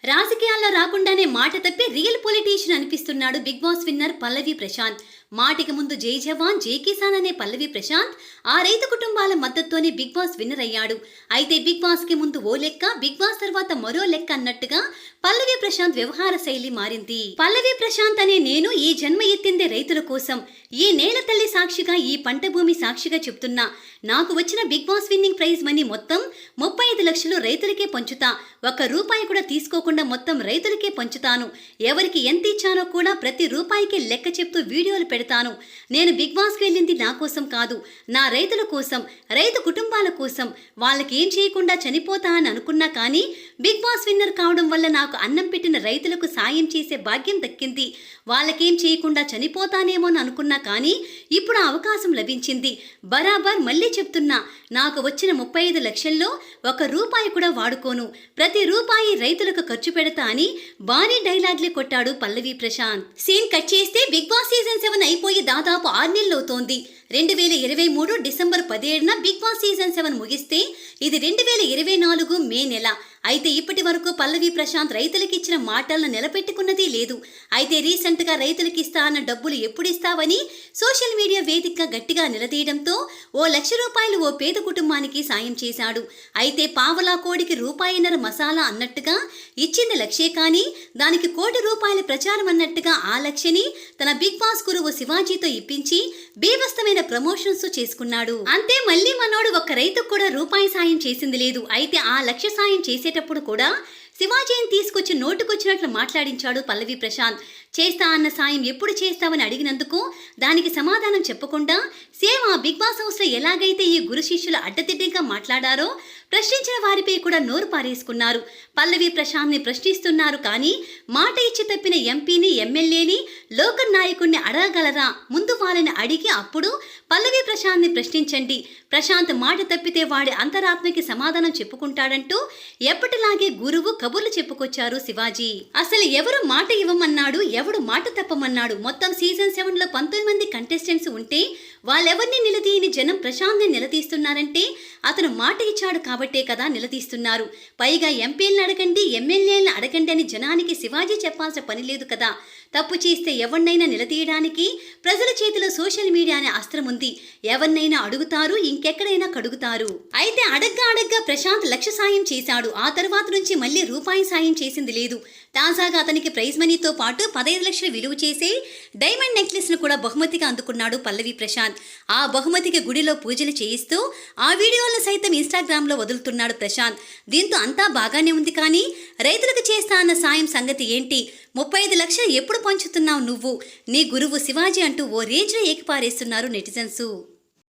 రాజకీయాల్లో రాకుండానే మాట తప్పి రియల్ పొలిటీషియన్ అనిపిస్తున్నాడు Bigg Boss winner Pallavi Prashanth. మాటికి ముందు జై జవాన్ జై కిసాన్ అనే పల్లవి ప్రశాంత్ ఆ రైతు కుటుంబాల మద్దతుతోనే బిగ్ బాస్ విన్నర్ అయ్యాడు. అయితే బిగ్ బాస్ కి ముందు ఓ లెక్క, బిగ్ బాస్ తర్వాత మరో లెక్క అన్నట్టుగా పల్లవి ప్రశాంత్ వ్యవహార శైలి మారింది. పల్లవి ప్రశాంత్ అనే నేను ఈ జన్మ ఎత్తిందే రైతుల కోసం, ఈ నేల తల్లి సాక్షిగా, ఈ పంట భూమి సాక్షిగా చెప్తున్నా. నాకు వచ్చిన Bigg Boss winning prize money మొత్తం 35 లక్షలు రైతులకే పంచుతా. ₹1 కూడా తీసుకోకుండా మొత్తం రైతులకే పంచుతాను. ఎవరికి ఎంత ఇచ్చానో కూడా ప్రతి రూపాయికి లెక్క చెప్తూ వీడియోలు పెడతాను. నేను బిగ్ బాస్కి వెళ్ళింది నా కోసం కాదు, నా రైతుల కోసం, రైతు కుటుంబాల కోసం. వాళ్ళకి ఏం చేయకుండా చనిపోతా అని అనుకున్నా కానీ బిగ్ బాస్ విన్నర్ కావడం వల్ల నాకు అన్నం పెట్టిన రైతులకు సాయం చేసే భాగ్యం దక్కింది. వాళ్ళకేం చేయకుండా చనిపోతానేమో అని అనుకున్నా కానీ ఇప్పుడు ఆ అవకాశం లభించింది. బరాబర్ మళ్ళీ చెప్తున్నా, నాకు వచ్చిన 35 లక్షల్లో ₹1 కూడా వాడుకోను. ప్రతి రూపాయి రైతులకు ఖర్చు పెడతా అని భారీ డైలాగ్లే కొట్టాడు పల్లవి ప్రశాంత్. సీన్ కట్ చేస్తే బిగ్ బాస్ సీజన్ 7 అయిపోయి దాదాపు 6 నెలలవుతోంది. 2023 డిసెంబర్ 17న బిగ్ బాస్ సీజన్ 7 ముగిస్తే ఇది 2024 మే నెల. అయితే ఇప్పటి వరకు పల్లవి ప్రశాంత్ రైతులకు ఇచ్చిన మాటలను నిలబెట్టుకున్నది లేదు. అయితే రీసెంట్ గా రైతులకు ఇస్తా అన్న డబ్బులు ఎప్పుడు ఇస్తావని సోషల్ మీడియా వేదికగా గట్టిగా నిలదీయడంతో ₹1,00,000 ఓ పేద కుటుంబానికి సాయం చేశాడు. అయితే పావలా కోడికి ₹1.5 మసాలా అన్నట్టుగా ఇచ్చింది లక్షే కానీ దానికి ₹1,00,00,000 ప్రచారం అన్నట్టుగా ఆ లక్షని తన బిగ్ బాస్ గురువు శివాజీతో ఇప్పించి బీభస్తమైన ప్రమోషన్స్ చేసుకున్నాడు. అంతే, మళ్ళీ మనోడు ఒక్క రైతుకు కూడా ₹1 సాయం చేసింది లేదు. అయితే ఆ లక్ష సాయం చేసేటప్పుడు కూడా శివాజీని తీసుకొచ్చి నోటుకొచ్చినట్లు మాట్లాడించాడు పల్లవి ప్రశాంత్. చేస్తా అన్న సాయం ఎప్పుడు చేస్తావని అడిగినందుకు దానికి సమాధానం చెప్పకుండా సేమ్ ఆ బిగ్ బాస్ హౌస్లో ఎలాగైతే ఈ గురు శిష్యులు అడ్డదిడ్డంగా మాట్లాడారో ప్రశ్నించిన వారిపై కూడా నోరు పారేసుకున్నారు. పల్లవి ప్రశాంత్ని ప్రశ్నిస్తున్నారు కానీ మాట ఇచ్చి తప్పిన ఎంపీని, ఎమ్మెల్యేని, లోకల్ నాయకుడిని అడగగలరా? ముందు వాళ్ళని అడిగి అప్పుడు పల్లవి ప్రశాంత్ని ప్రశ్నించండి. ప్రశాంత్ మాట తప్పితే వాడి అంతరాత్మకి సమాధానం చెప్పుకుంటాడంటూ ఎప్పటిలాగే గురువు కబుర్లు చెప్పుకొచ్చారు శివాజీ. అసలు ఎవరు మాట ఇవ్వమన్నాడు, ఎవడు మాట తప్పమన్నాడు? మొత్తం సీజన్ 7లో 19 మంది కంటెస్టెంట్స్ ఉంటే వాళ్ళెవరిని నిలదీయని జనం ప్రశాంత్ని నిలదీస్తున్నారంటే అతను మాట ఇచ్చాడు కాబట్టే కదా నిలదీస్తున్నారు. పైగా ఎంపీలను అడగండి, ఎమ్మెల్యేలను అడగండి అని జనానికి శివాజీ చెప్పాల్సిన పని లేదు కదా. తప్పు చేస్తే ఎవరినైనా నిలదీయడానికి ప్రజల చేతిలో సోషల్ మీడియా అనే అస్త్రం ఉంది. ఎవరినైనా అడుగుతారు, ఇంకెక్కడైనా కడుగుతారు. అయితే అడగ్గా ప్రశాంత్ లక్ష సాయం చేశాడు. ఆ తర్వాత నుంచి మళ్ళీ ₹1 సాయం చేసింది లేదు. తాజాగా అతనికి ప్రైజ్ మనీతో పాటు 15 లక్షలు విలువ చేసే డైమండ్ నెక్లెస్ ను కూడా బహుమతిగా అందుకున్నాడు పల్లవి ప్రశాంత్. ఆ బహుమతికి గుడిలో పూజలు చేయిస్తూ ఆ వీడియోలను సైతం ఇన్స్టాగ్రామ్లో వదులుతున్నాడు ప్రశాంత్. దీంతో అంతా బాగానే ఉంది కానీ రైతులకు చేస్తా అన్న సాయం సంగతి ఏంటి? 35 లక్షలు ఎప్పుడు పంచుతున్నావు నువ్వు? నీ గురువు శివాజీ అంటూ ఓ రేంజ్లో ఏకిపారేస్తున్నారు నెటిజన్స్.